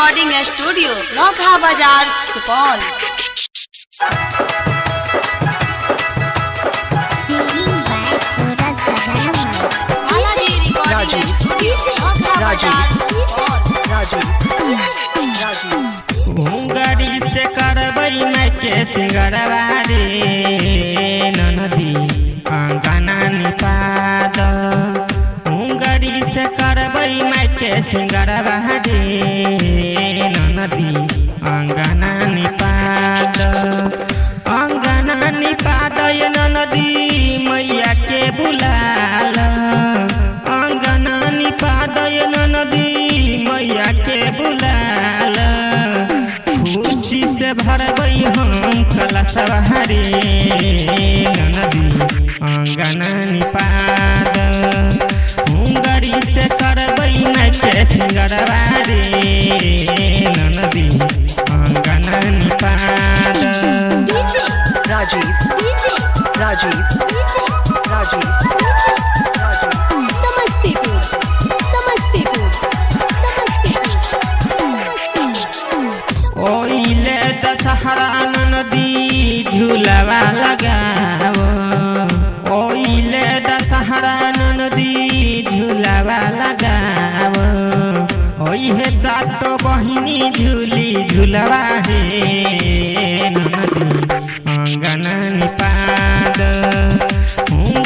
Recording studio नौखा बाजार Supaul. Balaji recording studio नौखा बाजार सुपौल। गाड़ी से करबई मैं के सिंगरवा रे ननदी अंगना निपाद। गाड़ी से करबई मैं के सिंगरवा रे ननदी अंगना निपाद। अंगना निपाद ननदी मैया के बुलाल। अंगना निपाद ननदी मैया के बुलाल। खुशी से भरबई हम कलशवा रे ननदी अंगना निपाद। गाड़ी से करबई मैं के सिंगरवा रे ननदी अंगना निपाद। राजीव राजीव राजीव समस्तीपुर ओइले दशहरा ननदी झूलवा लगाव। ओइले दशहरा ननदी झूलवा लगाव। ओहे सातो बहिनी झूली झूलवा हे ननदी अंगना निपाद।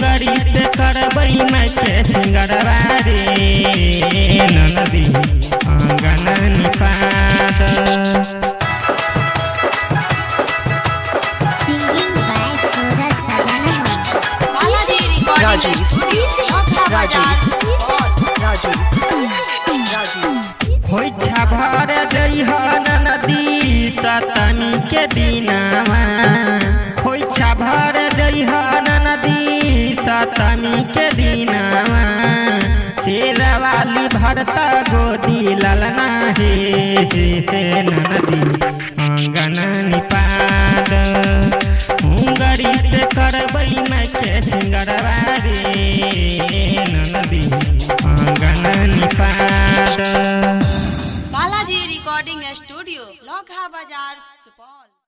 गाड़ी से करबई मैं के सिंगरवा रे ननदी अंगना निपाद। बालाजी रिकॉर्डिंग स्टूडियो नौखा बाजार सुपौल। होइछा भर जइह ननदी सतमी के दिनवा। होइछा भर जइह ननदी सतमी के दिनवा। शेरवाली भरता गोदी ललना हे ननदी अंगना निपाद। गाड़ी से करबई मैं के सिंगरवा रे ननदी अंगना निपाद। बालाजी रिकॉर्डिंग स्टूडियो नौखा बाजार सुपौल।